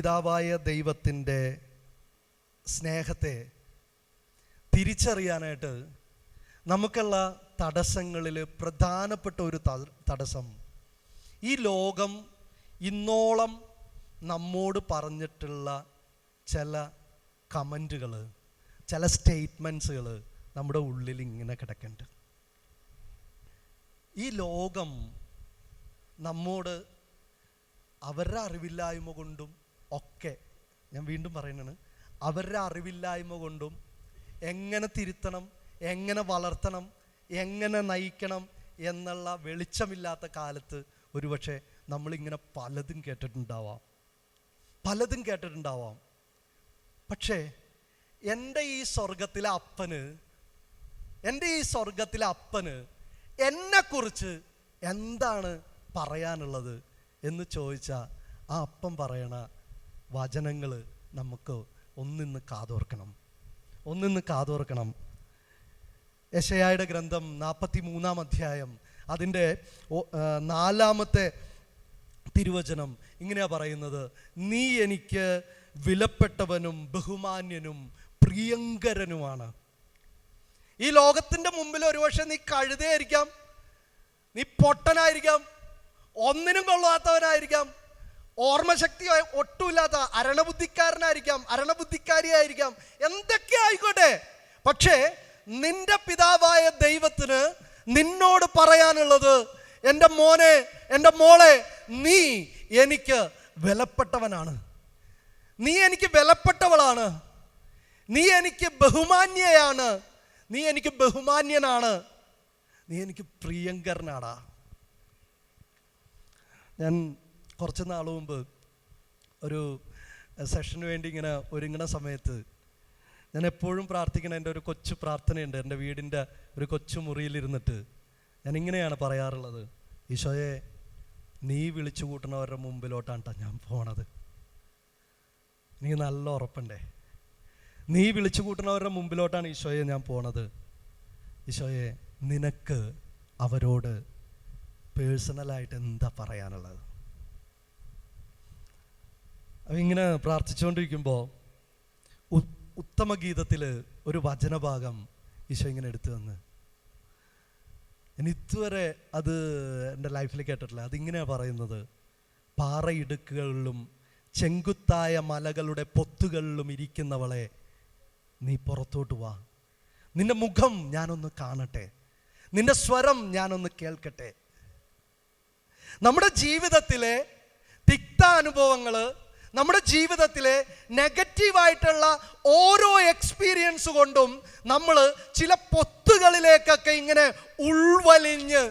പിതാവായ ദൈവത്തിൻ്റെ സ്നേഹത്തെ തിരിച്ചറിയാനായിട്ട് നമുക്കുള്ള തടസ്സങ്ങളിൽ പ്രധാനപ്പെട്ട ഒരു തടസ്സം ഈ ലോകം ഇന്നോളം നമ്മോട് പറഞ്ഞിട്ടുള്ള ചില കമൻറ്റുകൾ, ചില സ്റ്റേറ്റ്മെൻറ്റ്സുകൾ നമ്മുടെ ഉള്ളിൽ ഇങ്ങനെ കിടക്കുന്നുണ്ട്. ഈ ലോകം നമ്മോട് അവരുടെ അറിവില്ലായ്മ കൊണ്ടും ഒക്കെ, ഞാൻ വീണ്ടും പറയുന്നതാണ്, അവരുടെ അറിവില്ലായ്മ കൊണ്ടും എങ്ങനെ തിരുത്തണം, എങ്ങനെ വളർത്തണം, എങ്ങനെ നയിക്കണം എന്നുള്ള വെളിച്ചമില്ലാത്ത കാലത്ത് ഒരുപക്ഷെ നമ്മളിങ്ങനെ പലതും കേട്ടിട്ടുണ്ടാവാം. പക്ഷേ എൻ്റെ ഈ സ്വർഗത്തിലെ അപ്പന് എന്നെക്കുറിച്ച് എന്താണ് പറയാനുള്ളത് എന്ന് ചോദിച്ചാൽ ആ അപ്പൻ പറയണ വചനങ്ങൾ നമുക്ക് ഒന്നിന്ന് കാതോർക്കണം. യെശയ്യായുടെ ഗ്രന്ഥം 43-ാം അധ്യായം അതിൻ്റെ 4-ാമത്തെ തിരുവചനം ഇങ്ങനെയാ പറയുന്നത്: നീ എനിക്ക് വിലപ്പെട്ടവനും ബഹുമാന്യനും പ്രിയങ്കരനുമാണ്. ഈ ലോകത്തിൻ്റെ മുമ്പിൽ ഒരുപക്ഷെ നീ കഴുതയായിരിക്കാം, നീ പൊട്ടനായിരിക്കാം, ഒന്നിനും കൊള്ളാത്തവനായിരിക്കാം, ഓർമ്മശക്തി ഒട്ടുമില്ലാത്ത അരണബുദ്ധിക്കാരിയായിരിക്കാം, എന്തൊക്കെ ആയിക്കോട്ടെ. പക്ഷേ നിന്റെ പിതാവായ ദൈവത്തിന് നിന്നോട് പറയാനുള്ളത്, എൻ്റെ മോനെ, എൻ്റെ മോളെ, നീ എനിക്ക് വിലപ്പെട്ടവനാണ്, നീ എനിക്ക് വിലപ്പെട്ടവളാണ്, നീ എനിക്ക് ബഹുമാന്യയാണ്, നീ എനിക്ക് ബഹുമാന്യനാണ്, നീ എനിക്ക് പ്രിയങ്കരനാടാ. ഞാൻ കുറച്ച് നാൾ മുമ്പ് ഒരു സെഷന് വേണ്ടി ഇങ്ങനെ ഒരുങ്ങുന്ന സമയത്ത് ഞാൻ എപ്പോഴും പ്രാർത്ഥിക്കണ എൻ്റെ ഒരു കൊച്ചു പ്രാർത്ഥനയുണ്ട്. എൻ്റെ വീടിൻ്റെ ഒരു കൊച്ചു മുറിയിലിരുന്നിട്ട് ഞാൻ ഇങ്ങനെയാണ് പറയാറുള്ളത്: ഈശോയെ, നീ വിളിച്ചു കൂട്ടുന്നവരുടെ മുമ്പിലോട്ടാണ് ഞാൻ പോണത്. നീ നല്ല ഉറപ്പുണ്ടേ, നീ വിളിച്ചു കൂട്ടുന്നവരുടെ മുമ്പിലോട്ടാണ് ഈശോയെ ഞാൻ പോണത്. ഈശോയെ, നിനക്ക് അവരോട് പേഴ്സണലായിട്ട് എന്താ പറയാനുള്ളത്? അപ്പം ഇങ്ങനെ പ്രാർത്ഥിച്ചുകൊണ്ടിരിക്കുമ്പോൾ ഉത്തമഗീതത്തിൽ ഒരു വചനഭാഗം ഈശോ ഇങ്ങനെ എടുത്തു തന്ന്, ഞാൻ ഇതുവരെ അത് എൻ്റെ ലൈഫിൽ കേട്ടിട്ടില്ല. അതിങ്ങനെയാണ് പറയുന്നത്: പാറയിടുക്കുകളിലും ചെങ്കുത്തായ മലകളുടെ പൊത്തുകളിലും ഇരിക്കുന്നവളെ, നീ പുറത്തോട്ട് വാ, നിന്റെ മുഖം ഞാനൊന്ന് കാണട്ടെ, നിന്റെ സ്വരം ഞാനൊന്ന് കേൾക്കട്ടെ. നമ്മുടെ ജീവിതത്തിലെ തിക്താനുഭവങ്ങൾ, നമ്മുടെ ജീവിതത്തിലെ നെഗറ്റീവായിട്ടുള്ള ഓരോ എക്സ്പീരിയൻസ് കൊണ്ടും നമ്മൾ ചില പൊത്തുകളിലേക്കൊക്കെ ഇങ്ങനെ ഉൾവലിഞ്ഞ്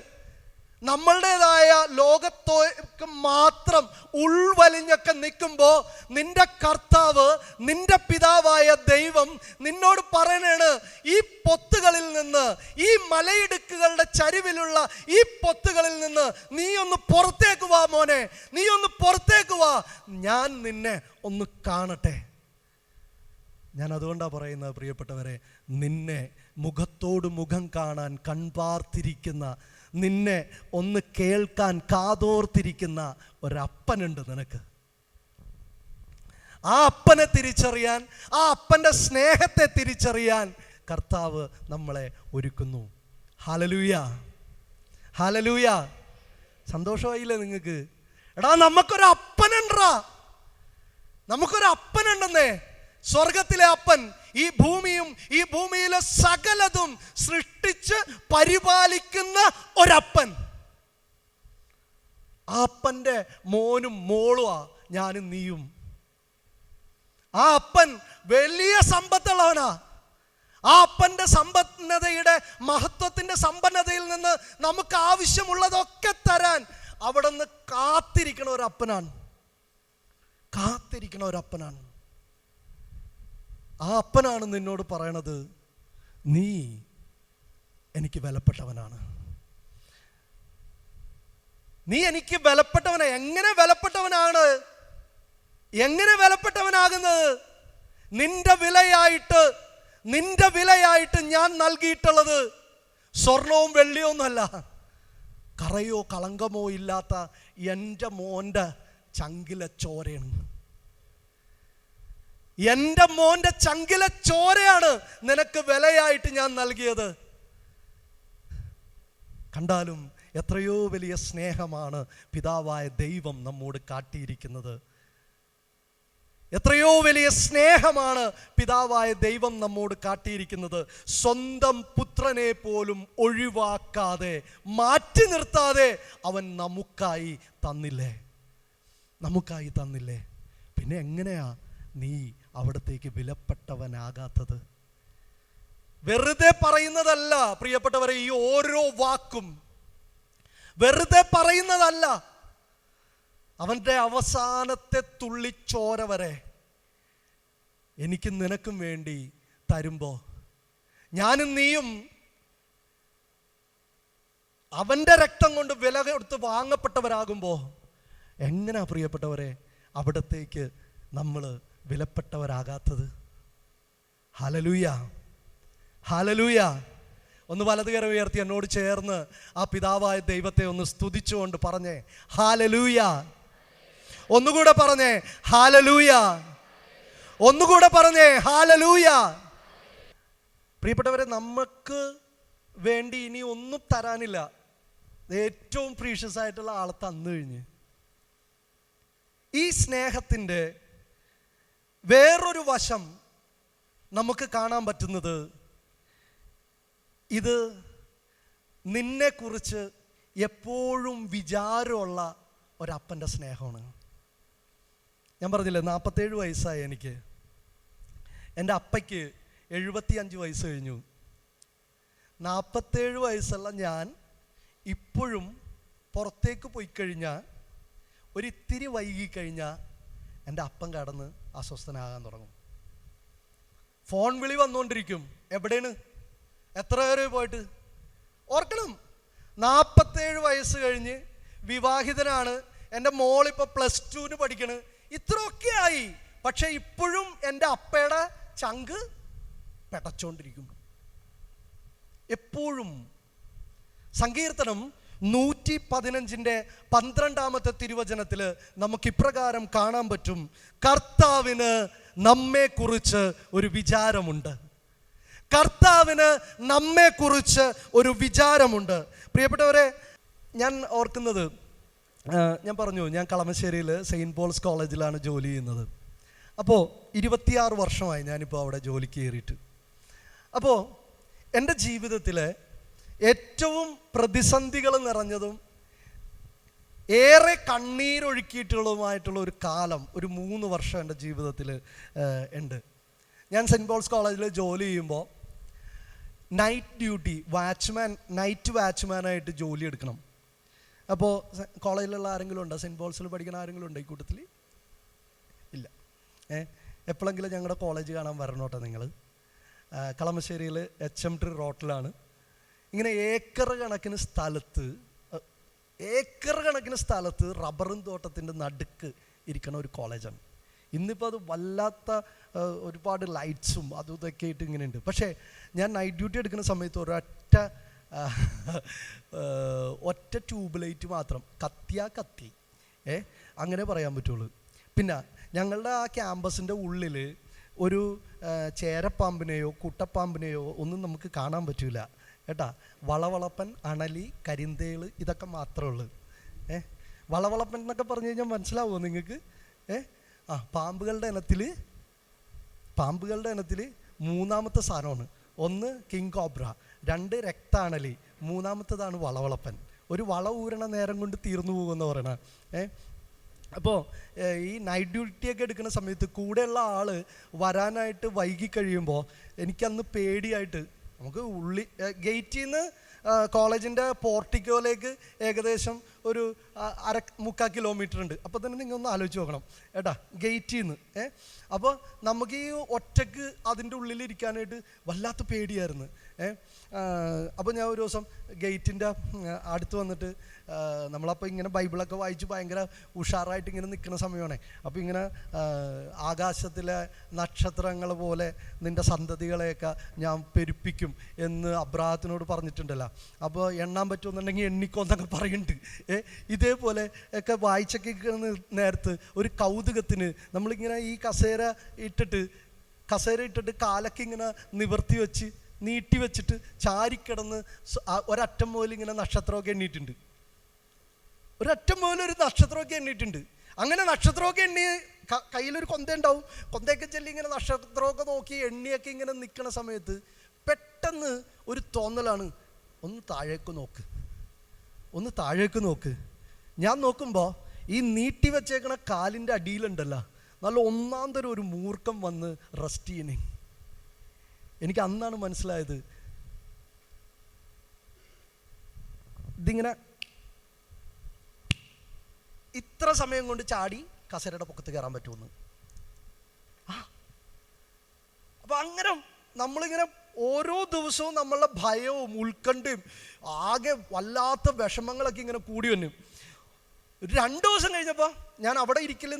നമ്മളുടേതായ ലോകത്തേക്ക് മാത്രം ഉൾവലിഞ്ഞൊക്കെ നിൽക്കുമ്പോൾ നിന്റെ കർത്താവ്, നിന്റെ പിതാവായ ദൈവം നിന്നോട് പറയണേണ്, ഈ പൊത്തുകളിൽ നിന്ന്, ഈ മലയിടുക്കുകളുടെ ചരിവിലുള്ള ഈ പൊത്തുകളിൽ നിന്ന് നീ ഒന്ന് പുറത്തേക്ക് വാ മോനെ, നീ ഒന്ന് പുറത്തേക്ക് വാ, ഞാൻ നിന്നെ ഒന്ന് കാണട്ടെ. ഞാൻ അതുകൊണ്ടാണ് പറയുന്നത്, പ്രിയപ്പെട്ടവരെ, നിന്നെ മുഖത്തോട് മുഖം കാണാൻ കൺപാർത്തിരിക്കുന്ന, നിന്നെ ഒന്ന് കേൾക്കാൻ കാതോർത്തിരിക്കുന്ന ഒരപ്പനുണ്ട് നിനക്ക്. ആ അപ്പനെ തിരിച്ചറിയാൻ, ആ അപ്പൻ്റെ സ്നേഹത്തെ തിരിച്ചറിയാൻ കർത്താവ് നമ്മളെ ഒരുക്കുന്നു. Hallelujah, hallelujah. സന്തോഷമായില്ലേ നിങ്ങൾക്ക്? എടാ, നമുക്കൊരു അപ്പനുണ്ടെന്നേ. സ്വർഗത്തിലെ അപ്പൻ ഈ ഭൂമിയും ഈ ഭൂമിയിലെ സകലതും സൃഷ്ടിച്ച് പരിപാലിക്കുന്ന ഒരപ്പൻ. ആ അപ്പൻ്റെ മോനും മോളുമാ ഞാനും നീയും. ആ അപ്പൻ വലിയ സമ്പത്തുള്ളവനാ. ആ അപ്പൻ്റെ സമ്പന്നതയുടെ, മഹത്വത്തിൻ്റെ സമ്പന്നതയിൽ നിന്ന് നമുക്ക് ആവശ്യമുള്ളതൊക്കെ തരാൻ അവിടെ നിന്ന് കാത്തിരിക്കണ ഒരപ്പനാണ്. ആ അപ്പനാണ് നിന്നോട് പറയണത്, നീ എനിക്ക് വിലപ്പെട്ടവനാണ്, നീ എനിക്ക് വിലപ്പെട്ടവനാ. എങ്ങനെ വിലപ്പെട്ടവനാകുന്നത്? നിന്റെ വിലയായിട്ട് ഞാൻ നൽകിയിട്ടുള്ളത് സ്വർണവും വെള്ളിയൊന്നുമല്ല, കറയോ കളങ്കമോ ഇല്ലാത്ത എൻ്റെ മോൻ്റെ ചങ്കിലെ ചോരയാണ്. എൻ്റെ മോൻ്റെ ചങ്കിലെ ചോരയാണ് നിനക്ക് വിലയായിട്ട് ഞാൻ നൽകിയത്. കണ്ടാലും എത്രയോ വലിയ സ്നേഹമാണ് പിതാവായ ദൈവം നമ്മോട് കാട്ടിയിരിക്കുന്നത്. എത്രയോ വലിയ സ്നേഹമാണ് പിതാവായ ദൈവം നമ്മോട് കാട്ടിയിരിക്കുന്നത്. സ്വന്തം പുത്രനെ പോലും ഒഴിവാക്കാതെ, മാറ്റി നിർത്താതെ അവൻ നമുക്കായി തന്നില്ലേ, നമുക്കായി തന്നില്ലേ. പിന്നെ എങ്ങനെയാ നീ അവിടത്തേക്ക് വിലപ്പെട്ടവനാകാത്തത്? വെറുതെ പറയുന്നതല്ല പ്രിയപ്പെട്ടവരെ, ഈ ഓരോ വാക്കും വെറുതെ പറയുന്നതല്ല. അവൻ്റെ അവസാനത്തെ തുള്ളിച്ചോര വരെ എനിക്കും നിനക്കും വേണ്ടി തരുമ്പോൾ, ഞാനും നീയും അവൻ്റെ രക്തം കൊണ്ട് വില കൊടുത്ത് വാങ്ങപ്പെട്ടവരാകുമ്പോൾ, എങ്ങനെയാ പ്രിയപ്പെട്ടവരെ അവിടത്തേക്ക് നമ്മൾ വിലപ്പെട്ടവരാകാത്തത്? Hallelujah, hallelujah. ഒന്ന് വലതുകരം ഉയർത്തി എന്നോട് ചേർന്ന് ആ പിതാവായ ദൈവത്തെ ഒന്ന് സ്തുതിച്ചുകൊണ്ട് പറഞ്ഞേ ഹല്ലേലൂയ. ഒന്നുകൂടെ പറഞ്ഞേ ഹല്ലേലൂയ. ഒന്നുകൂടെ പറഞ്ഞേ ഹല്ലേലൂയ. പ്രിയപ്പെട്ടവരെ, നമുക്ക് വേണ്ടി ഇനി ഒന്നും തരാനില്ല. ഏറ്റവും പ്രീഷ്യസ് ആയിട്ടുള്ള ആളെ തന്നു കഴിഞ്ഞ്. ഈ സ്നേഹത്തിൻ്റെ വേറൊരു വശം നമുക്ക് കാണാൻ പറ്റുന്നത്, ഇത് നിന്നെക്കുറിച്ച് എപ്പോഴും വിചാരമുള്ള ഒരപ്പൻ്റെ സ്നേഹമാണ്. ഞാൻ പറഞ്ഞില്ലേ 47 വയസ്സായി എനിക്ക്. എൻ്റെ അപ്പയ്ക്ക് 75 വയസ്സ് കഴിഞ്ഞു. 47 വയസ്സുള്ള ഞാൻ ഇപ്പോഴും പുറത്തേക്ക് പോയി കഴിഞ്ഞാൽ, ഒരിത്തിരി വൈകിക്കഴിഞ്ഞാൽ എൻ്റെ അപ്പൻ കടന്ന് അസ്വസ്ഥനാകാൻ തുടങ്ങും. ഫോൺ വിളി വന്നുകൊണ്ടിരിക്കും. എവിടെയാണ്, എത്ര പേര് പോയിട്ട്? ഓർക്കണം, 47 വയസ്സ് കഴിഞ്ഞ് വിവാഹിതനാണ്. എൻ്റെ മോളിപ്പോൾ +2 പഠിക്കണ്. ഇത്രയൊക്കെ ആയി, പക്ഷെ ഇപ്പോഴും എൻ്റെ അപ്പയുടെ ചങ്ക് പെടച്ചോണ്ടിരിക്കും എപ്പോഴും. സങ്കീർത്തനം 115:12 തിരുവചനത്തിൽ നമുക്ക് ഇപ്രകാരം കാണാൻ പറ്റും, കർത്താവിന് നമ്മെക്കുറിച്ച് ഒരു വിചാരമുണ്ട്. കർത്താവിന് നമ്മെക്കുറിച്ച് ഒരു വിചാരമുണ്ട്. പ്രിയപ്പെട്ടവരെ, ഞാൻ ഓർക്കുന്നത്, ഞാൻ പറഞ്ഞു ഞാൻ കളമശ്ശേരിയിൽ സെയിൻറ്റ് പോൾസ് കോളേജിലാണ് ജോലി ചെയ്യുന്നത്. അപ്പോൾ 26 വർഷമായി ഞാനിപ്പോൾ അവിടെ ജോലിക്ക് കയറിയിട്ട്. അപ്പോൾ എൻ്റെ ജീവിതത്തിലെ ഏറ്റവും പ്രതിസന്ധികൾ നിറഞ്ഞതും ഏറെ കണ്ണീരൊഴുക്കിയിട്ടുള്ളതുമായിട്ടുള്ള ഒരു കാലം, ഒരു 3 വർഷം എൻ്റെ ജീവിതത്തിൽ ഉണ്ട്. ഞാൻ സെയിൻറ്റ് പോൾസ് കോളേജിൽ ജോലി ചെയ്യുമ്പോൾ നൈറ്റ് ഡ്യൂട്ടി, നൈറ്റ് വാച്ച്മാനായിട്ട് ജോലി എടുക്കണം. അപ്പോൾ കോളേജിലുള്ള ആരെങ്കിലും ഉണ്ടോ? സെയിൻറ്റ് പോൾസിൽ പഠിക്കുന്ന ആരെങ്കിലും ഉണ്ടോ ഈ കൂട്ടത്തിൽ? ഇല്ല. എപ്പോഴെങ്കിലും ഞങ്ങളുടെ കോളേജ് കാണാൻ വരണോട്ടെ നിങ്ങൾ. കളമശ്ശേരിയിൽ HM3 റോട്ടിലാണ്. ഇങ്ങനെ ഏക്കർ കണക്കിന് സ്ഥലത്ത് റബ്ബറും തോട്ടത്തിൻ്റെ നടുക്ക് ഇരിക്കണ ഒരു കോളേജാണ്. ഇന്നിപ്പോൾ അത് വല്ലാത്ത ഒരുപാട് ലൈറ്റ്സും അതും ഇതൊക്കെ ആയിട്ട് ഇങ്ങനെ ഉണ്ട്. പക്ഷേ ഞാൻ നൈറ്റ് ഡ്യൂട്ടി എടുക്കുന്ന സമയത്ത് ഒറ്റ ട്യൂബ് ലൈറ്റ് മാത്രം, കത്തി അങ്ങനെ പറയാൻ പറ്റുള്ളൂ. പിന്നെ ഞങ്ങളുടെ ആ ക്യാമ്പസിൻ്റെ ഉള്ളിൽ ഒരു ചേരപ്പാമ്പിനെയോ കുട്ടപ്പാമ്പിനെയോ ഒന്നും നമുക്ക് കാണാൻ പറ്റില്ല കേട്ടാ. വളവളപ്പൻ, അണലി, കരിന്തേള് ഇതൊക്കെ മാത്രമേ ഉള്ളൂ. വളവളപ്പൻ എന്നൊക്കെ പറഞ്ഞു കഴിഞ്ഞാൽ മനസ്സിലാവുമോ നിങ്ങൾക്ക്? പാമ്പുകളുടെ ഇനത്തിൽ 3ാമത്തെ സാധനമാണ്. 1 കിങ് കോബ്ര, 2 രക്താണലി, 3ാമത്തേതാണ് വളവളപ്പൻ. ഒരു വള ഊരണ നേരം കൊണ്ട് തീർന്നു പോകുമെന്ന് പറയണ. അപ്പോൾ ഈ നൈറ്റ് ഡ്യൂട്ടിയൊക്കെ എടുക്കുന്ന സമയത്ത് കൂടെയുള്ള ആൾ വരാനായിട്ട് വൈകിക്കഴിയുമ്പോൾ എനിക്കന്ന് പേടിയായിട്ട്, നമുക്ക് ഗേറ്റിൽ നിന്ന് കോളേജിൻ്റെ പോർട്ടിക്കോയിലേക്ക് ഏകദേശം ഒരു 3/4 കിലോമീറ്റർ ഉണ്ട്. അപ്പോൾ തന്നെ നിങ്ങൾ ഒന്ന് ആലോചിച്ച് നോക്കണം ഏട്ടാ, ഗേറ്റിൽ നിന്ന്. അപ്പോൾ നമുക്ക് ഈ ഒറ്റയ്ക്ക് അതിൻ്റെ ഉള്ളിലിരിക്കാനായിട്ട് വല്ലാത്ത പേടിയായിരുന്നു. അപ്പോൾ ഞാൻ ഒരു ദിവസം ഗേറ്റിൻ്റെ അടുത്ത് വന്നിട്ട് നമ്മളപ്പോൾ ഇങ്ങനെ ബൈബിളൊക്കെ വായിച്ച് ഭയങ്കര ഉഷാറായിട്ട് ഇങ്ങനെ നിൽക്കുന്ന സമയമാണ്. അപ്പോൾ ഇങ്ങനെ ആകാശത്തിലെ നക്ഷത്രങ്ങൾ പോലെ നിൻ്റെ സന്തതികളെയൊക്കെ ഞാൻ പെരുപ്പിക്കും എന്ന് അബ്രാഹത്തിനോട് പറഞ്ഞിട്ടുണ്ടല്ലോ. അപ്പോൾ എണ്ണാൻ പറ്റുമെന്നുണ്ടെങ്കിൽ എണ്ണിക്കോ എന്നൊക്കെ പറയുന്നുണ്ട്. ഇതേപോലെ ഒക്കെ വായിച്ചൊക്കെ നേരത്ത് ഒരു കൗതുകത്തിന് നമ്മളിങ്ങനെ ഈ കസേര ഇട്ടിട്ട് കാലൊക്കെ ഇങ്ങനെ നിവർത്തി വെച്ച് നീട്ടി വെച്ചിട്ട് ചാരിക്കിടന്ന് ഒരറ്റം മുതൽ ഇങ്ങനെ നക്ഷത്രമൊക്കെ എണ്ണിയിട്ടുണ്ട്. ഒരറ്റം മുതൽ ഒരു നക്ഷത്രമൊക്കെ എണ്ണിയിട്ടുണ്ട്. അങ്ങനെ നക്ഷത്രമൊക്കെ എണ്ണി കയ്യിലൊരു കൊന്ത ഉണ്ടാവും. കൊന്തയൊക്കെ ചെല്ലി ഇങ്ങനെ നക്ഷത്രമൊക്കെ നോക്കി എണ്ണിയൊക്കെ ഇങ്ങനെ നിൽക്കുന്ന സമയത്ത് പെട്ടെന്ന് ഒരു തോന്നലാണ്, ഒന്ന് താഴേക്ക് നോക്ക്. ഞാൻ നോക്കുമ്പോൾ ഈ നീട്ടി വെച്ചേക്കണ കാലിൻ്റെ അടിയിലുണ്ടല്ലോ നല്ല ഒന്നാം തരം ഒരു മൂർഖം വന്ന് റെസ്റ്റ് ചെയ്യണേ. എനിക്ക് അന്നാണ് മനസ്സിലായത്, ഇതിങ്ങനെ ഇത്ര സമയം കൊണ്ട് ചാടി കസേരയുടെ പൊക്കത്ത് കയറാൻ പറ്റുമെന്ന്. അപ്പം അങ്ങനെ നമ്മളിങ്ങനെ ഓരോ ദിവസവും നമ്മളുടെ ഭയവും ഉത്കണ്ഠയും ആകെ വല്ലാത്ത വിഷമങ്ങളൊക്കെ ഇങ്ങനെ കൂടി വന്നു. 2 ദിവസം കഴിഞ്ഞപ്പോൾ ഞാൻ അവിടെ ഇരിക്കൽ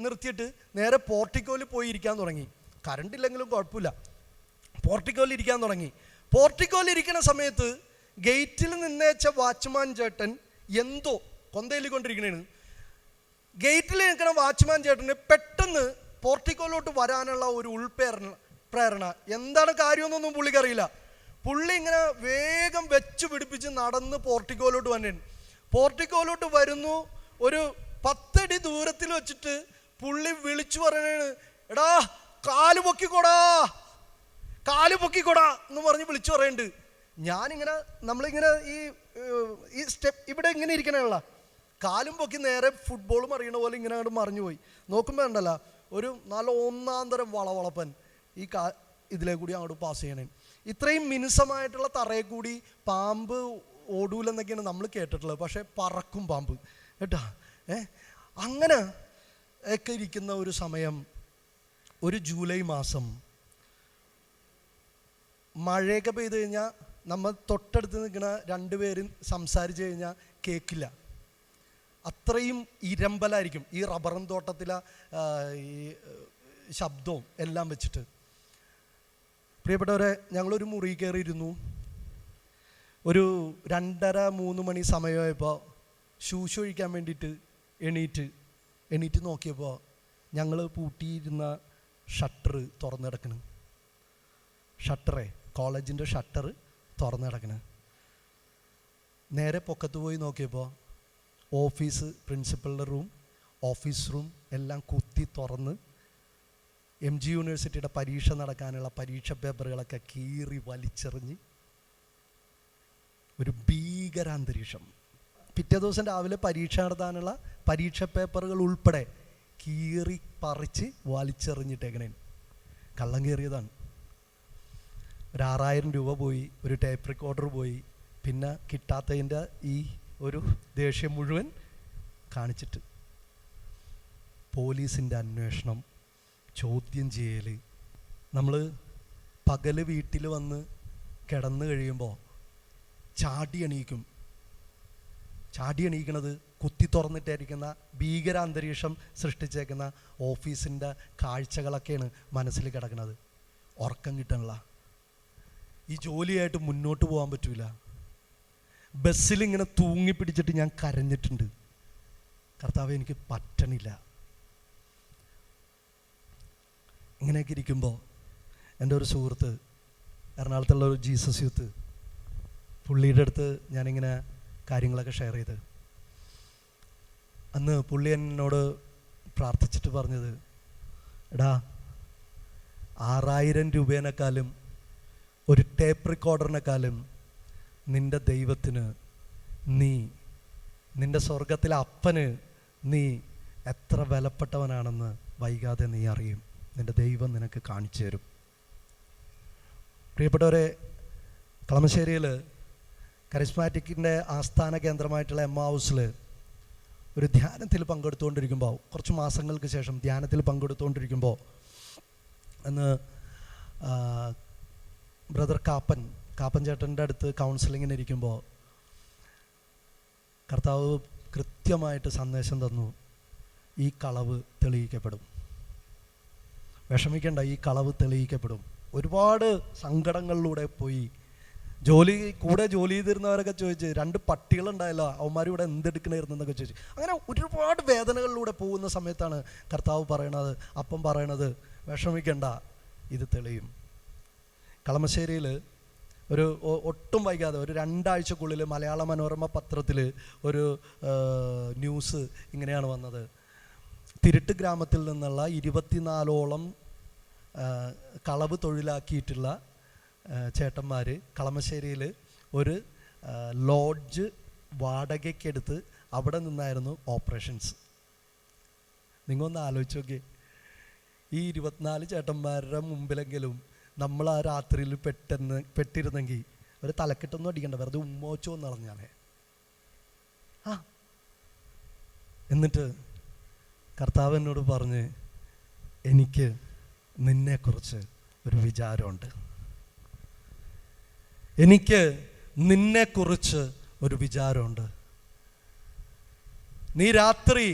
നിർത്തിയിട്ട് നേരെ പോർട്ടിക്കോയിൽ പോയി ഇരിക്കാൻ തുടങ്ങി. കറണ്ട് ഇല്ലെങ്കിലും കുഴപ്പമില്ല, പോർട്ടിക്കോയിൽ ഇരിക്കാൻ തുടങ്ങി. പോർട്ടിക്കോയിൽ ഇരിക്കുന്ന സമയത്ത് ഗേറ്റിൽ നിന്നേച്ച വാച്ച്മാൻ ചേട്ടൻ എന്തോ കൊന്തയിലിക്കൊണ്ടിരിക്കണേന്. ഗേറ്റിൽ നിൽക്കുന്ന വാച്ച്മാൻ ചേട്ടന് പെട്ടെന്ന് പോർട്ടിക്കോയിലോട്ട് വരാനുള്ള ഒരു പ്രേരണ, എന്താണ് കാര്യമൊന്നും പുള്ളിക്കറിയില്ല. പുള്ളി ഇങ്ങനെ വേഗം വെച്ച് പിടിപ്പിച്ച് നടന്ന് പോർട്ടിക്കോയിലോട്ട് വന്നിട്ടുണ്ട്. പോർട്ടിക്കോയിലോട്ട് വരുന്നു. ഒരു 10 അടി ദൂരത്തിൽ വെച്ചിട്ട് പുള്ളി വിളിച്ചു പറയണേണ്, എടാ കാല് പൊക്കിക്കോടാ എന്ന് പറഞ്ഞ് വിളിച്ചു പറയുന്നുണ്ട്. ഞാനിങ്ങനെ നമ്മളിങ്ങനെ ഈ സ്റ്റെപ്പ് ഇവിടെ ഇങ്ങനെ ഇരിക്കണേയുള്ള കാലും പൊക്കി നേരെ ഫുട്ബോൾ മറിയണ പോലെ ഇങ്ങനെ അങ്ങോട്ട് മറിഞ്ഞു പോയി. നോക്കുമ്പോൾ ഉണ്ടല്ലോ ഒരു നല്ല ഒന്നാം തരം വളവളപ്പൻ ഈ ഇതിലേ കൂടി അങ്ങോട്ട് പാസ് ചെയ്യണേ. ഇത്രയും മിനുസമായിട്ടുള്ള തറയെ കൂടി പാമ്പ് ഓടൂലെന്നൊക്കെയാണ് നമ്മൾ കേട്ടിട്ടുള്ളത്. പക്ഷേ പറക്കും പാമ്പ് കേട്ടാ. അങ്ങനെ ഒക്കെ ഇരിക്കുന്ന ഒരു സമയം, ഒരു ജൂലൈ മാസം, മഴയൊക്കെ പെയ്ത് കഴിഞ്ഞാൽ നമ്മൾ തൊട്ടടുത്ത് നിൽക്കുന്ന 2 പേരും സംസാരിച്ച് കഴിഞ്ഞാൽ കേൾക്കില്ല, അത്രയും ഇരമ്പലായിരിക്കും ഈ റബ്ബറും തോട്ടത്തിലെ ഈ ശബ്ദവും എല്ലാം വെച്ചിട്ട്. പ്രിയപ്പെട്ടവരെ, ഞങ്ങളൊരു മുറി കയറിയിരുന്നു. ഒരു 2:30-3 മണി സമയമായപ്പോൾ ശൂശു ഒഴിക്കാൻ വേണ്ടിയിട്ട് എണീറ്റ് നോക്കിയപ്പോൾ ഞങ്ങൾ പൂട്ടിയിരുന്ന ഷട്ടർ തുറന്നു കിടക്കണ്. കോളേജിൻ്റെ ഷട്ടർ തുറന്നു കിടക്കണ്. നേരെ പൊക്കത്ത് പോയി നോക്കിയപ്പോൾ ഓഫീസ്, പ്രിൻസിപ്പളുടെ റൂം, ഓഫീസ് റൂം എല്ലാം കുത്തി തുറന്ന് MG യൂണിവേഴ്സിറ്റിയുടെ പരീക്ഷ നടക്കാനുള്ള പരീക്ഷ പേപ്പറുകളൊക്കെ കീറി വലിച്ചെറിഞ്ഞ് ഒരു ഭീകരാന്തരീക്ഷം. പിറ്റേ ദിവസം രാവിലെ പരീക്ഷ നടത്താനുള്ള പരീക്ഷ പേപ്പറുകൾ ഉൾപ്പെടെ കീറി പറിച്ച് വലിച്ചെറിഞ്ഞിട്ടേക്കണേ. കള്ളം കയറിയതാണ്. ഒരു 6000 രൂപ പോയി, ഒരു ടേപ്പ് റെക്കോർഡർ പോയി, പിന്നെ കിട്ടാത്തതിൻ്റെ ഈ ഒരു ദേഷ്യം മുഴുവൻ കാണിച്ചിട്ട് പോലീസിൻ്റെ അന്വേഷണം, ചോദ്യം ചെയ്യൽ. നമ്മൾ പകല് വീട്ടിൽ വന്ന് കിടന്നു കഴിയുമ്പോൾ ചാടി എണീക്കണത് കുത്തി തുറന്നിട്ടായിരിക്കുന്ന ഭീകരാന്തരീക്ഷം സൃഷ്ടിച്ചേക്കുന്ന ഓഫീസിൻ്റെ കാഴ്ചകളൊക്കെയാണ് മനസ്സിൽ കിടക്കുന്നത്. ഉറക്കം കിട്ടണില്ല, ഈ ജോലിയായിട്ട് മുന്നോട്ട് പോകാൻ പറ്റില്ല. ബസ്സിലിങ്ങനെ തൂങ്ങിപ്പിടിച്ചിട്ട് ഞാൻ കരഞ്ഞിട്ടുണ്ട്, കർത്താവേ എനിക്ക് പറ്റണില്ല. ഇങ്ങനെയൊക്കെ ഇരിക്കുമ്പോൾ എൻ്റെ ഒരു സുഹൃത്ത്, എറണാകുളത്തുള്ള ഒരു ജീസസ് യൂത്ത്, പുള്ളിയുടെ അടുത്ത് ഞാനിങ്ങനെ കാര്യങ്ങളൊക്കെ ഷെയർ ചെയ്ത്, അന്ന് പുള്ളി എന്നോട് പ്രാർത്ഥിച്ചിട്ട് പറഞ്ഞത്, എടാ 6000 രൂപേനേക്കാളും ഒരു ടേപ്പ് റെക്കോർഡറിനേക്കാളും നിൻ്റെ ദൈവത്തിന്, നിൻ്റെ സ്വർഗത്തിലെ അപ്പന് നീ എത്ര വിലപ്പെട്ടവനാണെന്ന് വൈകാതെ നീ അറിയും. നിൻ്റെ ദൈവം നിനക്ക് കാണിച്ചു തരും. പ്രിയപ്പെട്ടവരെ, കളമശ്ശേരിയിൽ കരിസ്മാറ്റിക്കിൻ്റെ ആസ്ഥാന കേന്ദ്രമായിട്ടുള്ള എമ്മാവൂസിൽ ഒരു ധ്യാനത്തിൽ പങ്കെടുത്തുകൊണ്ടിരിക്കുമ്പോൾ, കുറച്ച് മാസങ്ങൾക്ക് ശേഷം ധ്യാനത്തിൽ പങ്കെടുത്തുകൊണ്ടിരിക്കുമ്പോൾ, അന്ന് ബ്രദർ കാപ്പൻ ചേട്ടൻ്റെ അടുത്ത് കൗൺസിലിങ്ങിന് ഇരിക്കുമ്പോൾ കർത്താവ് കൃത്യമായിട്ട് സന്ദേശം തന്നു, ഈ കളവ് തെളിയിക്കപ്പെടും, വിഷമിക്കേണ്ട, ഈ കളവ് തെളിയിക്കപ്പെടും. ഒരുപാട് സങ്കടങ്ങളിലൂടെ പോയി. കൂടെ ജോലി ചെയ്തിരുന്നവരൊക്കെ ചോദിച്ച്, 2 പട്ടികളുണ്ടായല്ലോ, അവന്മാർ ഇവിടെ എന്തെടുക്കണമായിരുന്നെന്നൊക്കെ ചോദിച്ചു. അങ്ങനെ ഒരുപാട് വേദനകളിലൂടെ പോകുന്ന സമയത്താണ് കർത്താവ് പറയണത്, അപ്പം പറയണത്, വിഷമിക്കണ്ട, ഇത് തെളിയും. കളമശ്ശേരിയിൽ ഒട്ടും വൈകാതെ ഒരു 2 ആഴ്ചക്കുള്ളിൽ മലയാള മനോരമ പത്രത്തിൽ ഒരു ന്യൂസ് ഇങ്ങനെയാണ് വന്നത്. തിരുട്ട് ഗ്രാമത്തിൽ നിന്നുള്ള 24ഓളം കളവ് തൊഴിലാക്കിയിട്ടുള്ള ചേട്ടന്മാർ കളമശ്ശേരിയിൽ ഒരു ലോഡ്ജ് വാടകയ്ക്കെടുത്ത് അവിടെ നിന്നായിരുന്നു ഓപ്പറേഷൻസ്. നിങ്ങളൊന്ന് ആലോചിച്ച് നോക്കിയേ, ഈ 24 ചേട്ടന്മാരുടെ മുമ്പിലെങ്കിലും നമ്മൾ ആ രാത്രിയിൽ പെട്ടിരുന്നെങ്കിൽ ഒരു തലക്കെട്ടൊന്നും അടിക്കണ്ട, വെറുതെ ഉമ്മോച്ചോ എന്ന് പറഞ്ഞാണേ. എന്നിട്ട് കർത്താവ് എന്നോട് പറഞ്ഞ്, എനിക്ക് നിന്നെക്കുറിച്ച് ഒരു വിചാരമുണ്ട്, എനിക്ക് നിന്നെക്കുറിച്ച് ഒരു വിചാരമുണ്ട്. നീ രാത്രി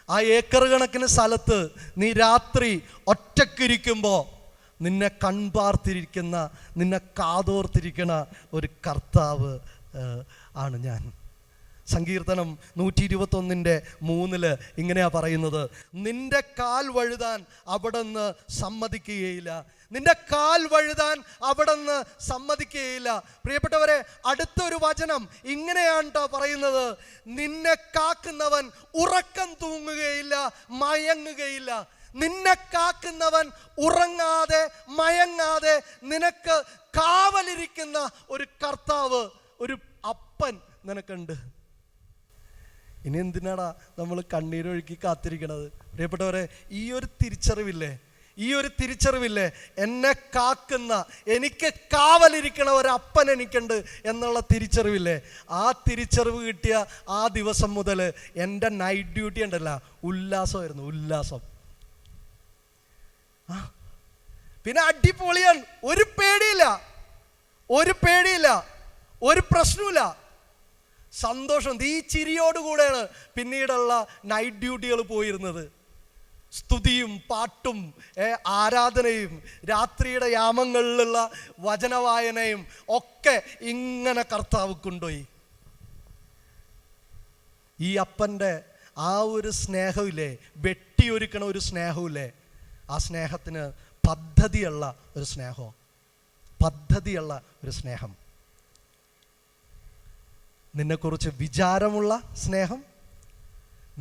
ആ ഏക്കർ കണക്കിന് സ്ഥലത്ത് നീ രാത്രി ഒറ്റക്കിരിക്കുമ്പോൾ നിന്നെ കൺപാർത്തിരിക്കുന്ന, നിന്നെ കാതോർത്തിരിക്കുന്ന ഒരു കർത്താവ് ആണ് ഞാൻ. സങ്കീർത്തനം 121:3 ഇങ്ങനെയാ പറയുന്നത്, നിന്റെ കാൽ വഴുതാൻ അവിടുന്ന് സമ്മതിക്കുകയില്ല, നിന്റെ കാൽ വഴുതാൻ അവിടുന്ന് സമ്മതിക്കുകയില്ല. പ്രിയപ്പെട്ടവരെ, അടുത്തൊരു വചനം ഇങ്ങനെയാണ് പറയുന്നത്, നിന്നെ കാക്കുന്നവൻ ഉറക്കം തൂങ്ങുകയില്ല, മയങ്ങുകയില്ല. നിന്നെ കാക്കുന്നവൻ ഉറങ്ങാതെ മയങ്ങാതെ നിനക്ക് കാവലിരിക്കുന്ന ഒരു കർത്താവ്, ഒരു അപ്പൻ നിനക്കുണ്ട്. ഇനി എന്തിനാടാ നമ്മൾ കണ്ണീരൊഴുക്കി കാത്തിരിക്കണത്? പ്രിയപ്പെട്ടവരെ, ഈ ഒരു തിരിച്ചറിവില്ലേ, എന്നെ കാക്കുന്ന, എനിക്ക് കാവലിരിക്കണ ഒരു അപ്പൻ എനിക്കുണ്ട് എന്നുള്ള തിരിച്ചറിവില്ലേ, ആ തിരിച്ചറിവ് കിട്ടിയ ആ ദിവസം മുതൽ എൻ്റെ നൈറ്റ് ഡ്യൂട്ടി ഉണ്ടല്ല, ഉല്ലാസമായിരുന്നു, ഉല്ലാസം. പിന്നെ അടിപൊളിയാണ്, ഒരു പേടിയില്ല, ഒരു പ്രശ്നമില്ല, സന്തോഷം. ഈ ചിരിയോടുകൂടെയാണ് പിന്നീടുള്ള നൈറ്റ് ഡ്യൂട്ടികൾ പോയിരുന്നത്. സ്തുതിയും പാട്ടും ആരാധനയും രാത്രിയുടെ യാമങ്ങളിലുള്ള വചനവായനയും ഒക്കെ ഇങ്ങനെ കർത്താവ് കൊണ്ടുപോയി. ഈ അപ്പൻ്റെ ആ ഒരു സ്നേഹമില്ലേ, വെട്ടിയൊരുക്കണ ഒരു സ്നേഹമില്ലേ, ആ സ്നേഹത്തിന് പദ്ധതിയുള്ള ഒരു സ്നേഹം, നിന്നെക്കുറിച്ച് വിചാരമുള്ള സ്നേഹം,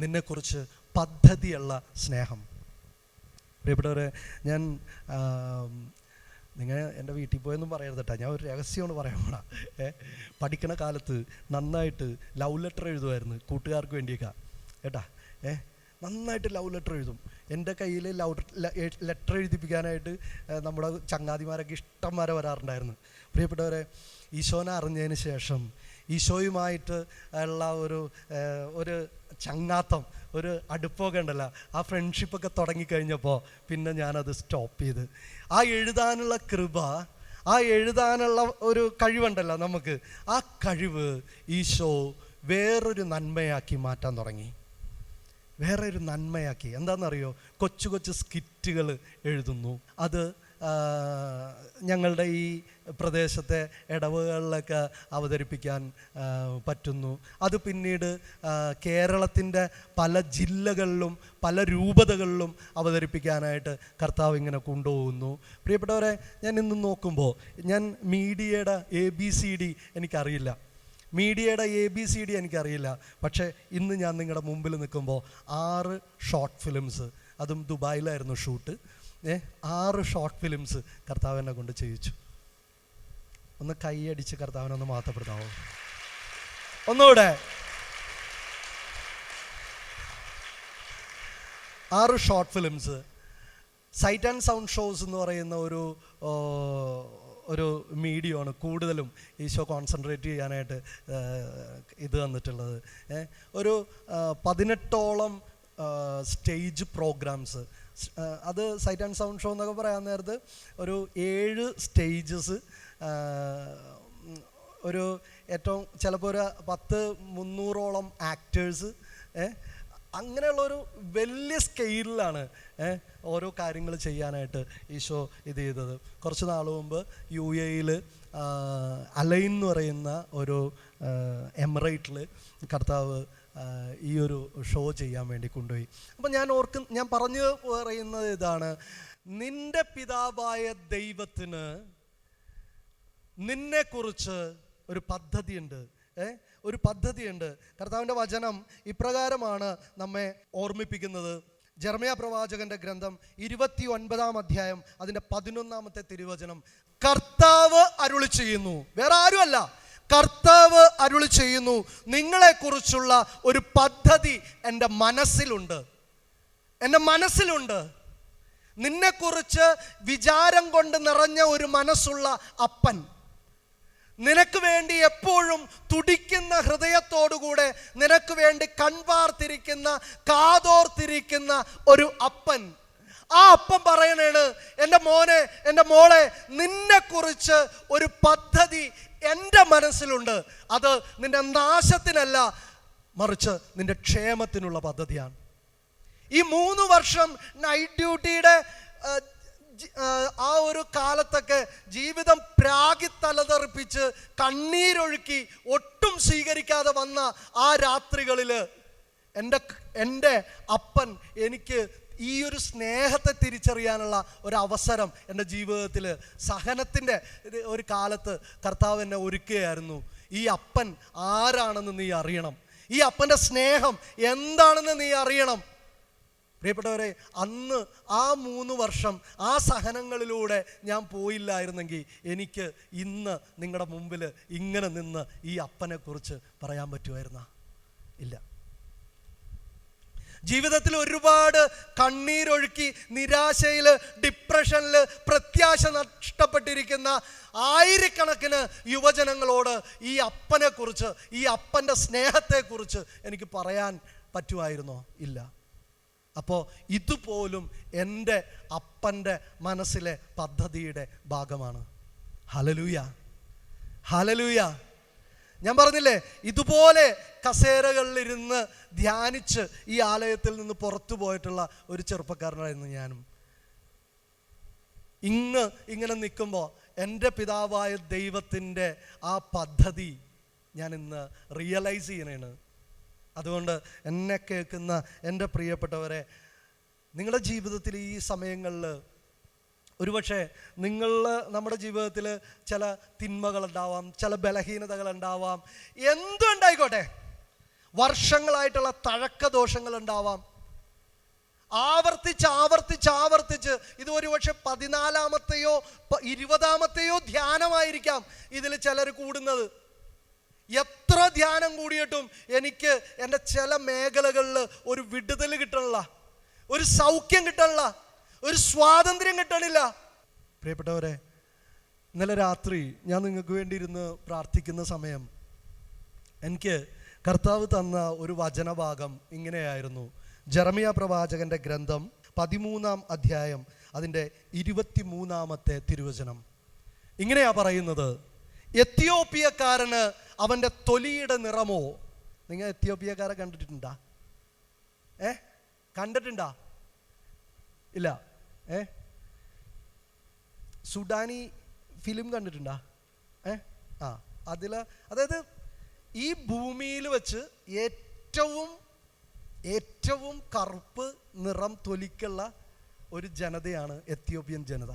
നിന്നെക്കുറിച്ച് പദ്ധതിയുള്ള സ്നേഹം. പ്രിയപ്പെട്ടവരെ, ഞാൻ നിങ്ങൾ എൻ്റെ വീട്ടിൽ പോയെന്നും പറയരുത് കേട്ടോ, ഞാൻ ഒരു രഹസ്യമാണ് പറയാൻ പോണ. പഠിക്കണ കാലത്ത് നന്നായിട്ട് ലവ് ലെറ്റർ എഴുതുമായിരുന്നു കൂട്ടുകാർക്ക് വേണ്ടിയൊക്കെ കേട്ടാ. നന്നായിട്ട് ലവ് ലെറ്റർ എഴുതും. എൻ്റെ കയ്യിൽ ലെറ്റർ എഴുതിപ്പിക്കാനായിട്ട് നമ്മുടെ ചങ്ങാതിമാരൊക്കെ ഇഷ്ടംമാരെ വരാറുണ്ടായിരുന്നു. പ്രിയപ്പെട്ടവരെ, ഈശോനെ അറിഞ്ഞതിന് ശേഷം ഈശോയുമായിട്ട് ഉള്ള ഒരു ചങ്ങാത്തം, ഒരു അടുപ്പമൊക്കെ ഉണ്ടല്ലോ, ആ ഫ്രണ്ട്ഷിപ്പൊക്കെ തുടങ്ങിക്കഴിഞ്ഞപ്പോൾ പിന്നെ ഞാനത് സ്റ്റോപ്പ് ചെയ്ത്. ആ എഴുതാനുള്ള കൃപ, ആ എഴുതാനുള്ള ഒരു കഴിവുണ്ടല്ലോ നമുക്ക്, ആ കഴിവ് ഈശോ വേറൊരു നന്മയാക്കി മാറ്റാൻ തുടങ്ങി. എന്താണെന്നറിയോ? കൊച്ചു സ്കിറ്റുകൾ എഴുതുന്നു. അത് ഞങ്ങളുടെ ഈ പ്രദേശത്തെ ഇടവകളിലൊക്കെ അവതരിപ്പിക്കാൻ പറ്റുന്നു. അത് പിന്നീട് കേരളത്തിൻ്റെ പല ജില്ലകളിലും പല രൂപതകളിലും അവതരിപ്പിക്കാനായിട്ട് കർത്താവ് ഇങ്ങനെ കൊണ്ടുപോകുന്നു. പ്രിയപ്പെട്ടവരെ, ഞാൻ ഇന്ന് നോക്കുമ്പോൾ ഞാൻ മീഡിയയുടെ ABCD എനിക്കറിയില്ല, എനിക്കറിയില്ല. പക്ഷേ ഇന്ന് ഞാൻ നിങ്ങളുടെ മുമ്പിൽ നിൽക്കുമ്പോൾ 6 ഷോർട്ട് ഫിലിംസ്, അതും ദുബായിലായിരുന്നു ഷൂട്ട്, 6 ഷോർട്ട് ഫിലിംസ് കർത്താവിനെ കൊണ്ട് ചെയ്യിച്ചു. ഒന്ന് കൈയടിച്ച് കർത്താവിനെ ഒന്ന് മാറ്റപ്പെടുത്താവോ? ഒന്നുകൂടെ. 6 short films. Sight and sound shows എന്ന് പറയുന്ന ഒരു മീഡിയമാണ് കൂടുതലും ഈശോ കോൺസെൻട്രേറ്റ് ചെയ്യാനായിട്ട് ഇത് തന്നിട്ടുള്ളത്. ഒരു 18ഓളം സ്റ്റേജ് പ്രോഗ്രാംസ് അത് സൈറ്റ് ആൻഡ് സൗണ്ട് ഷോ എന്നൊക്കെ പറയാൻ നേരത്ത് ഒരു 7 സ്റ്റേജസ്, ഒരു ഏറ്റവും ചിലപ്പോൾ ഒരു 100-300ഓളം ആക്ടേഴ്സ്, അങ്ങനെയുള്ളൊരു വലിയ സ്കെയിലിലാണ് ഓരോ കാര്യങ്ങൾ ചെയ്യാനായിട്ട് ഈശോ ഇത് ചെയ്തത്. കുറച്ച് നാൾ മുമ്പ് UAE അലൈൻ എന്ന് പറയുന്ന ഒരു എമിറേറ്റിൽ കർത്താവ് ഈ ഒരു ഷോ ചെയ്യാൻ വേണ്ടി കൊണ്ടുപോയി. അപ്പം ഞാൻ പറഞ്ഞു പറയുന്നത് ഇതാണ്, നിന്റെ പിതാവായ ദൈവത്തിന് നിന്നെക്കുറിച്ച് ഒരു പദ്ധതിയുണ്ട്. ഒരു പദ്ധതിയുണ്ട്. കർത്താവിൻ്റെ വചനം ഇപ്രകാരമാണ് നമ്മെ ഓർമ്മിപ്പിക്കുന്നത്. ജെറമ്യാ പ്രവാചകന്റെ ഗ്രന്ഥം 29-ാം അധ്യായം അതിൻ്റെ 11-ാമത്തെ തിരുവചനം. കർത്താവ് അരുളി ചെയ്യുന്നു, വേറെ ആരുമല്ല, കർത്താവ് അരുളി ചെയ്യുന്നു, നിങ്ങളെക്കുറിച്ചുള്ള ഒരു പദ്ധതി എൻ്റെ മനസ്സിലുണ്ട്. നിന്നെക്കുറിച്ച് വിചാരം കൊണ്ട് നിറഞ്ഞ ഒരു മനസ്സുള്ള അപ്പൻ, നിനക്ക് വേണ്ടി എപ്പോഴും തുടിക്കുന്ന ഹൃദയത്തോടുകൂടെ നിനക്ക് വേണ്ടി കൺപാർത്തിരിക്കുന്ന, കാതോർത്തിരിക്കുന്ന ഒരു അപ്പൻ. ആ അപ്പൻ പറയണേണ്, എൻ്റെ മോനെ, എൻ്റെ മോളെ, നിന്നെക്കുറിച്ച് ഒരു പദ്ധതി എൻ്റെ മനസ്സിലുണ്ട്. അത് നിന്റെ നാശത്തിനല്ല, മറിച്ച് നിന്റെ ക്ഷേമത്തിനുള്ള പദ്ധതിയാണ്. ഈ 3 വർഷം നൈറ്റ് ഡ്യൂട്ടിയുടെ ആ ഒരു കാലത്തൊക്കെ ജീവിതം പ്രാഗി തലതെറിപ്പിച്ച് കണ്ണീരൊഴുക്കി ഒട്ടും സ്വീകരിക്കാതെ വന്ന ആ രാത്രികളിൽ എൻ്റെ അപ്പൻ എനിക്ക് ഈ ഒരു സ്നേഹത്തെ തിരിച്ചറിയാനുള്ള ഒരു അവസരം എൻ്റെ ജീവിതത്തിൽ സഹനത്തിൻ്റെ ഒരു കാലത്ത് കർത്താവ് എന്നെ ഒരുക്കുകയായിരുന്നു. ഈ അപ്പൻ ആരാണെന്ന് നീ അറിയണം, ഈ അപ്പൻ്റെ സ്നേഹം എന്താണെന്ന് നീ അറിയണം. പ്രിയപ്പെട്ടവരെ, അന്ന് ആ 3 വർഷം ആ സഹനങ്ങളിലൂടെ ഞാൻ പോയില്ലായിരുന്നെങ്കിൽ എനിക്ക് ഇന്ന് നിങ്ങളുടെ മുമ്പിൽ ഇങ്ങനെ നിന്ന് ഈ അപ്പനെക്കുറിച്ച് പറയാൻ പറ്റുമായിരുന്ന? ഇല്ല. ജീവിതത്തിൽ ഒരുപാട് കണ്ണീരൊഴുക്കി നിരാശയിൽ, ഡിപ്രഷനിൽ, പ്രത്യാശ നഷ്ടപ്പെട്ടിരിക്കുന്ന ആയിരക്കണക്കിന് യുവജനങ്ങളോട് ഈ അപ്പനെക്കുറിച്ച്, ഈ അപ്പൻ്റെ സ്നേഹത്തെക്കുറിച്ച് എനിക്ക് പറയാൻ പറ്റുമായിരുന്നോ? ഇല്ല. അപ്പോൾ ഇതുപോലും എൻ്റെ അപ്പൻ്റെ മനസ്സിലെ പദ്ധതിയുടെ ഭാഗമാണ്. Hallelujah, hallelujah. ഞാൻ പറഞ്ഞില്ലേ, ഇതുപോലെ കസേരകളിലിരുന്ന് ധ്യാനിച്ച് ഈ ആലയത്തിൽ നിന്ന് പുറത്തു പോയിട്ടുള്ള ഒരു ചെറുപ്പക്കാരനായിരുന്നു ഞാനും. ഇങ്ങനെ നിൽക്കുമ്പോൾ എൻ്റെ പിതാവായ ദൈവത്തിൻ്റെ ആ പദ്ധതി ഞാൻ ഇന്ന് റിയലൈസ് ചെയ്യണേണ്. അതുകൊണ്ട് എന്നെ കേൾക്കുന്ന എൻ്റെ പ്രിയപ്പെട്ടവരെ, നിങ്ങളുടെ ജീവിതത്തിൽ ഈ സമയങ്ങളിൽ ഒരുപക്ഷെ നമ്മുടെ ജീവിതത്തിൽ ചില തിന്മകളുണ്ടാവാം, ചില ബലഹീനതകളുണ്ടാവാം, എന്തും ഉണ്ടായിക്കോട്ടെ, വർഷങ്ങളായിട്ടുള്ള തഴക്കദോഷങ്ങളുണ്ടാവാം. ആവർത്തിച്ച് ഇത് ഒരുപക്ഷെ 14-ാമത്തെയോ 20-ാമത്തെയോ ധ്യാനമായിരിക്കാം ഇതിൽ ചിലർ കൂടുന്നത്. എത്ര ധ്യാനം കൂടിയിട്ടും എനിക്ക് എൻ്റെ ചില മേഖലകളിൽ ഒരു വിടുതൽ കിട്ടണില്ല, ഒരു സൗഖ്യം കിട്ടണില്ല, ഒരു സ്വാതന്ത്ര്യം കിട്ടണില്ല. പ്രിയപ്പെട്ടവരെ, ഇന്നലെ രാത്രി ഞാൻ നിങ്ങൾക്ക് വേണ്ടി ഇരുന്ന് പ്രാർത്ഥിക്കുന്ന സമയം എനിക്ക് കർത്താവ് തന്ന ഒരു വചനഭാഗം ഇങ്ങനെയായിരുന്നു. ജെറമ്യാ പ്രവാചകന്റെ ഗ്രന്ഥം 13-ാം അധ്യായം അതിൻ്റെ 23-ാമത്തെ തിരുവചനം. ഇങ്ങനെയാ പറയുന്നത്, എത്യോപ്യക്കാരന് അവൻ്റെ തൊലിയുടെ നിറമോ. നിങ്ങൾ എത്യോപ്യക്കാരെ കണ്ടിട്ടുണ്ടാ? കണ്ടിട്ടുണ്ടാ? ഇല്ല. സുഡാനി ഫിലിം കണ്ടിട്ടുണ്ടാ? അതായത് ഈ ഭൂമിയിൽ വെച്ച് ഏറ്റവും കറുപ്പ് നിറം തൊലിക്കുള്ള ഒരു ജനതയാണ് എത്യോപ്യൻ ജനത.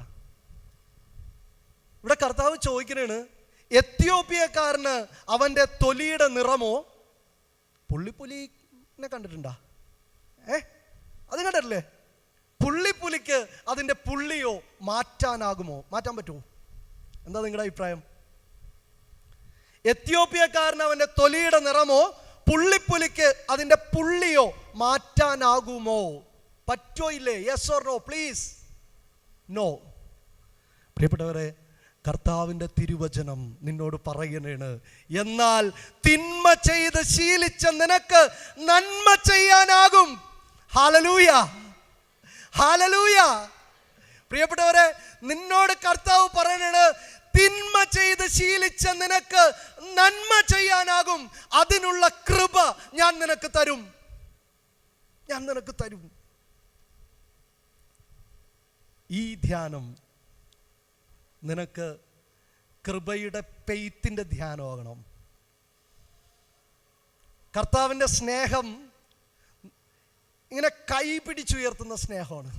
ഇവിടെ കർത്താവ് ചോദിക്കണേണ്, എത്യോപ്യക്കാരന് അവൻ്റെ തൊലിയുടെ നിറമോ. പുള്ളിപ്പുലിനെ കണ്ടിട്ടുണ്ടാ? അത് കണ്ടിട്ടില്ലേ? പുള്ളിപ്പുലിക്ക് അതിൻ്റെ പുള്ളിയോ മാറ്റാനാകുമോ? മാറ്റാൻ പറ്റുമോ? എന്താ നിങ്ങളുടെ അഭിപ്രായം? എത്യോപ്യക്കാരന് അവൻ്റെ തൊലിയുടെ നിറമോ, പുള്ളിപ്പുലിക്ക് അതിൻ്റെ പുള്ളിയോ മാറ്റാനാകുമോ? പറ്റോ ഇല്ലേ? Yes or no please? No. പ്രിയപ്പെട്ടവരെ, കർത്താവിൻ്റെ തിരുവചനം നിന്നോട് പറയണേണ്, എന്നാൽ തിന്മ ചെയ്ത് ശീലിച്ച നിനക്ക് നന്മ ചെയ്യാനാകും. Hallelujah, hallelujah. പ്രിയപ്പെട്ടവരെ, നിന്നോട് കർത്താവ് പറയണത്, തിന്മ ചെയ്ത് ശീലിച്ച നിനക്ക് നന്മ ചെയ്യാനാകും. അതിനുള്ള കൃപ ഞാൻ നിനക്ക് തരും. ഈ ധ്യാനം നിനക്ക് കൃപയുടെ പെയ്ത്തിന്റെ ധ്യാനമാകണം. കർത്താവിൻ്റെ സ്നേഹം ഇങ്ങനെ കൈ പിടിച്ചുയർത്തുന്ന സ്നേഹമാണ്.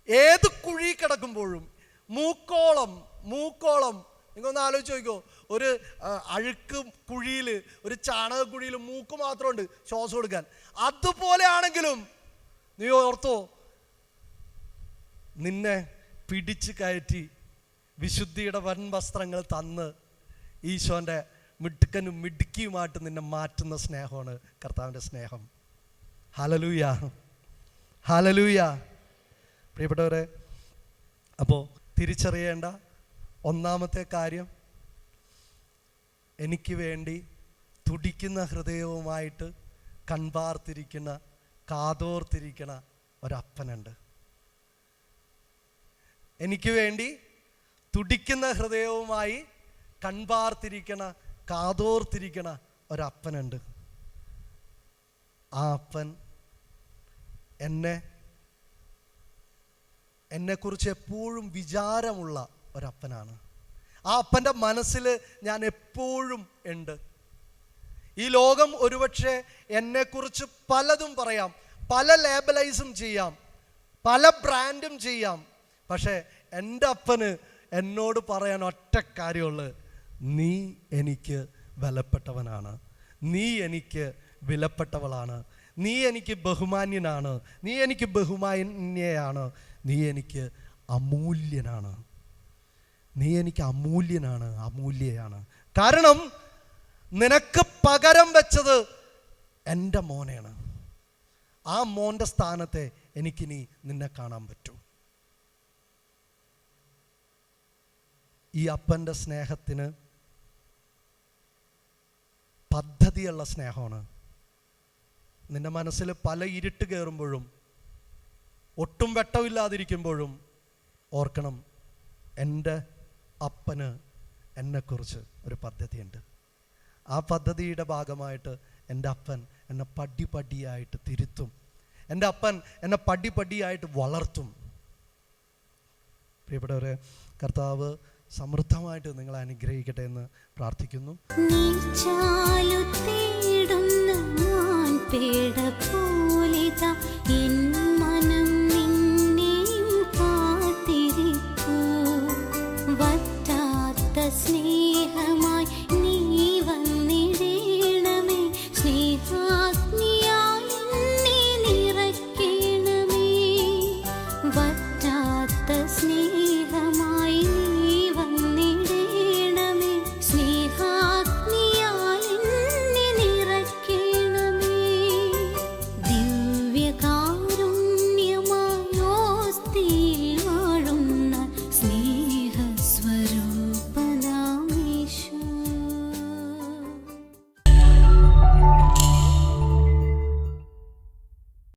ഏത് കുഴി കിടക്കുമ്പോഴും മൂക്കോളം നിങ്ങളൊന്ന് ആലോചിച്ച് നോക്കിക്കോ. ഒരു അഴുക്ക് കുഴിയിൽ, ഒരു ചാണകക്കുഴിയിൽ മൂക്ക് മാത്രമുണ്ട് ശ്വാസം കൊടുക്കാൻ. അതുപോലെ ആണെങ്കിലും നീ ഓർത്തോ, നിന്നെ പിടിച്ച് കയറ്റി വിശുദ്ധിയുടെ വസ്ത്രങ്ങൾ തന്ന് ഈശോൻ്റെ മിടുക്കനും മിടുക്കിയുമായിട്ട് നിന്നെ മാറ്റുന്ന സ്നേഹമാണ് കർത്താവിൻ്റെ സ്നേഹം. Hallelujah, hallelujah. പ്രിയപ്പെട്ടവരെ, അപ്പോൾ തിരിച്ചറിയേണ്ട ഒന്നാമത്തെ കാര്യം, എനിക്ക് വേണ്ടി തുടിക്കുന്ന ഹൃദയവുമായിട്ട് കൺപാർത്തിരിക്കുന്ന, കാതോർത്തിരിക്കുന്ന ഒരപ്പനുണ്ട്. എനിക്ക് വേണ്ടി തുടിക്കുന്ന ഹൃദയവുമായി കൺപാർത്തിരിക്കണ, കാതോർത്തിരിക്കണ ഒരപ്പനുണ്ട്. ആ അപ്പൻ എന്നെക്കുറിച്ച് എപ്പോഴും വിചാരമുള്ള ഒരപ്പനാണ്. ആ അപ്പൻ്റെ മനസ്സിൽ ഞാൻ എപ്പോഴും ഉണ്ട്. ഈ ലോകം ഒരുപക്ഷെ എന്നെക്കുറിച്ച് പലതും പറയാം, പല ലേബലൈസും ചെയ്യാം, പല ബ്രാൻഡും ചെയ്യാം. പക്ഷേ എൻ്റെ അപ്പന് എന്നോട് പറയാൻ ഒറ്റ കാര്യമുള്ളൂ, നീ എനിക്ക് വിലപ്പെട്ടവനാണ്, നീ എനിക്ക് വിലപ്പെട്ടവളാണ്, നീ എനിക്ക് ബഹുമാന്യനാണ്, നീ എനിക്ക് ബഹുമാന്യയാണ്, നീ എനിക്ക് അമൂല്യനാണ്, നീ എനിക്ക് അമൂല്യനാണ്, അമൂല്യയാണ്. കാരണം നിനക്ക് പകരം വെച്ചത് എൻ്റെ മോനെയാണ്. ആ മോൻ്റെ സ്ഥാനത്തെ എനിക്കിനി നിന്നെ കാണാൻ പറ്റൂ. ഈ അപ്പൻ്റെ സ്നേഹത്തിന് പദ്ധതിയുള്ള സ്നേഹമാണ്. നിന്റെ മനസ്സിൽ പല ഇരുട്ട് കയറുമ്പോഴും, ഒട്ടും വെട്ടമില്ലാതിരിക്കുമ്പോഴും ഓർക്കണം, എൻ്റെ അപ്പന് എന്നെക്കുറിച്ച് ഒരു പദ്ധതിയുണ്ട്. ആ പദ്ധതിയുടെ ഭാഗമായിട്ട് എൻ്റെ അപ്പൻ എന്നെ പടിപടിയായിട്ട് തിരുത്തും. എൻ്റെ അപ്പൻ എന്നെ പടിപടിയായിട്ട് വളർത്തും. പ്രിയപ്പെട്ടവരെ, കർത്താവ് സമൃദ്ധമായിട്ട് നിങ്ങളെ അനുഗ്രഹിക്കട്ടെ എന്ന് പ്രാർത്ഥിക്കുന്നു.